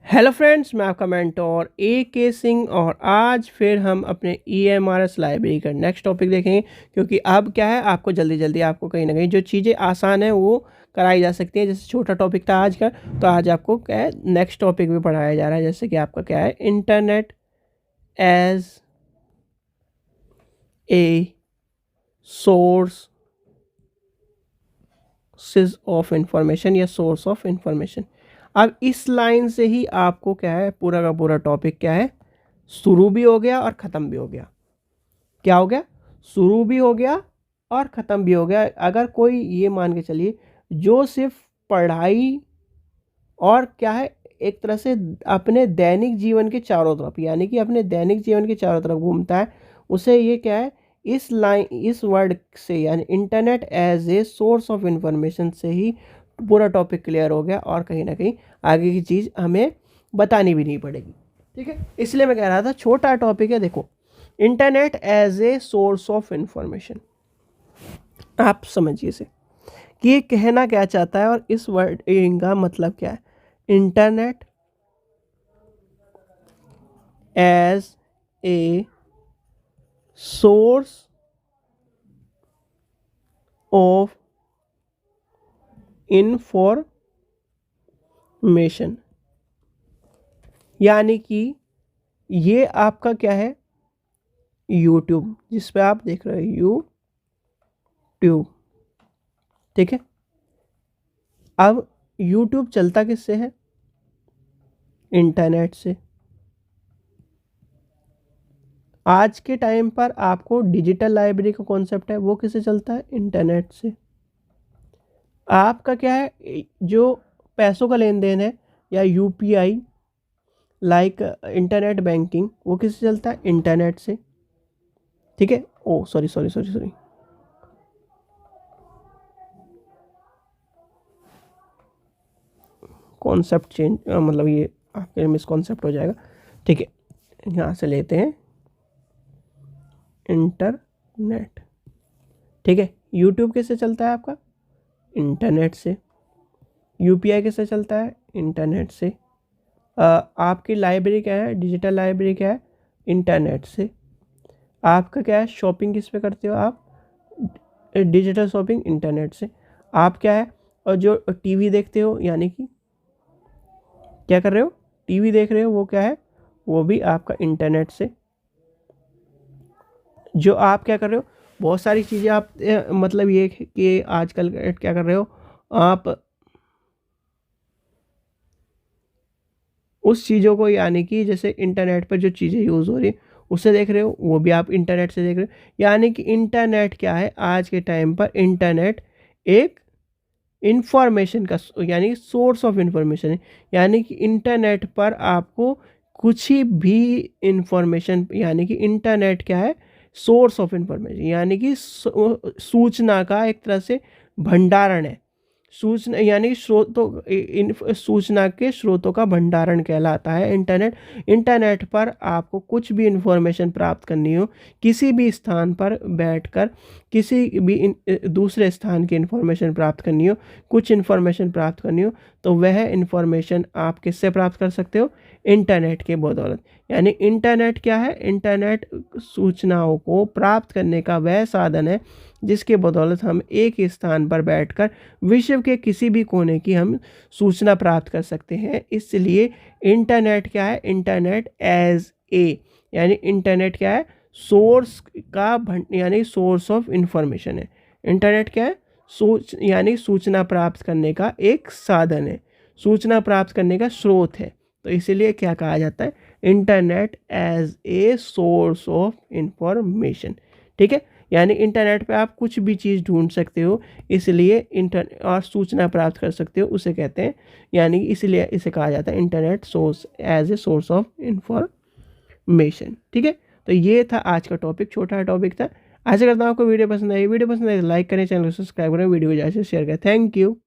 Hello friends, मैं आपका mentor के सिंह और आज फिर हम अपने EMRS लाइब्रेरी का नेक्स्ट टॉपिक देखेंगे। क्योंकि अब क्या है, आपको जल्दी जल्दी आपको कहीं ना कहीं जो चीज़ें आसान है वो कराई जा सकती हैं। जैसे छोटा टॉपिक था आज का, तो आज आपको क्या है नेक्स्ट टॉपिक भी पढ़ाया जा रहा है। जैसे कि आपका क्या है, internet as a source of information या सोर्स ऑफ इंफॉर्मेशन। अब इस लाइन से ही आपको क्या है, पूरा का पूरा टॉपिक क्या है, शुरू भी हो गया और ख़त्म भी हो गया। क्या हो गया, शुरू भी हो गया और ख़त्म भी हो गया। अगर कोई ये मान के चलिए जो सिर्फ पढ़ाई और क्या है, एक तरह से अपने दैनिक जीवन के चारों तरफ, यानी कि अपने दैनिक जीवन के चारों तरफ घूमता है, उसे ये क्या है, इस वर्ड से यानी internet as a source of information से ही पूरा टॉपिक क्लियर हो गया और कहीं ना कहीं आगे की चीज़ हमें बतानी भी नहीं पड़ेगी। ठीक है, इसलिए मैं कह रहा था छोटा टॉपिक है। देखो, internet as a source of information, आप समझिए इसे कि ये कहना क्या चाहता है और इस वर्ड का मतलब क्या है। Internet as a source of information, यानी कि ये आपका क्या है, यूट्यूब, जिस पे आप देख रहे हो यूट्यूब। ठीक है, अब यूट्यूब चलता किससे है, इंटरनेट से। आज के टाइम पर आपको डिजिटल लाइब्रेरी का कॉन्सेप्ट है, वो किससे चलता है, इंटरनेट से। आपका क्या है, जो पैसों का लेन देन है या UPI लाइक इंटरनेट बैंकिंग, वो किससे चलता है, इंटरनेट से। ठीक है, oh sorry sorry sorry sorry, concept change, मतलब ये आपके मिसकॉन्सेप्ट हो जाएगा। ठीक है, यहाँ से लेते हैं इंटरनेट। ठीक है, यूट्यूब किससे चलता है आपका, इंटरनेट से। UPI किससे चलता है, इंटरनेट से। आपकी लाइब्रेरी क्या है, डिजिटल लाइब्रेरी क्या है, इंटरनेट से। आपका क्या है, शॉपिंग किस पे करते हो आप, डिजिटल शॉपिंग, इंटरनेट से। आप क्या है, और जो टीवी देखते हो, यानी कि क्या कर रहे हो, टीवी देख रहे हो, वो क्या है, वो भी आपका इंटरनेट से। जो आप क्या कर रहे हो, बहुत सारी चीज़ें आप मतलब ये कि आजकल क्या कर रहे हो आप, उस चीज़ों को, यानी कि जैसे इंटरनेट पर जो चीज़ें यूज़ हो रही है उससे देख रहे हो, वो भी आप इंटरनेट से देख रहे हो। यानी कि इंटरनेट क्या है, आज के टाइम पर इंटरनेट एक इंफॉर्मेशन का यानी सोर्स ऑफ इंफॉर्मेशन है। यानी कि इंटरनेट पर आपको कुछ ही भी इंफॉर्मेशन, यानी कि इंटरनेट क्या है, सोर्स ऑफ इंफॉर्मेशन, यानी कि सूचना का एक तरह से भंडारण है। सूचना यानी स्रोतों, इन सूचना के स्रोतों का भंडारण कहलाता है इंटरनेट। इंटरनेट पर आपको कुछ भी इंफॉर्मेशन प्राप्त करनी हो, किसी भी स्थान पर बैठकर किसी भी दूसरे स्थान की इंफॉर्मेशन प्राप्त करनी हो, कुछ इंफॉर्मेशन प्राप्त करनी हो, तो वह इंफॉर्मेशन आप किससे प्राप्त कर सकते हो, इंटरनेट के बदौलत। यानी इंटरनेट क्या है, इंटरनेट सूचनाओं को प्राप्त करने का वह साधन है जिसके बदौलत हम एक ही स्थान पर बैठकर विश्व के किसी भी कोने की हम सूचना प्राप्त कर सकते हैं। इसलिए इंटरनेट क्या है, इंटरनेट एज ए, यानी इंटरनेट क्या है, सोर्स का यानी सोर्स ऑफ इंफॉर्मेशन है। इंटरनेट क्या है, यानी सूचना प्राप्त करने का एक साधन है, सूचना प्राप्त करने का स्रोत है। तो इसीलिए क्या कहा जाता है, internet as a source of information. ठीक है, यानी इंटरनेट पे आप कुछ भी चीज़ ढूंढ सकते हो, इसलिए और सूचना प्राप्त कर सकते हो, उसे कहते हैं, यानी इसलिए इसे कहा जाता है internet source as a source of information. ठीक है, तो ये था आज का टॉपिक, छोटा टॉपिक था। आशा करता हूँ आपको वीडियो पसंद आई। वीडियो पसंद आई तो लाइक करें, चैनल को सब्सक्राइब करें, वीडियो को ज़्यादा से शेयर करें। Thank you.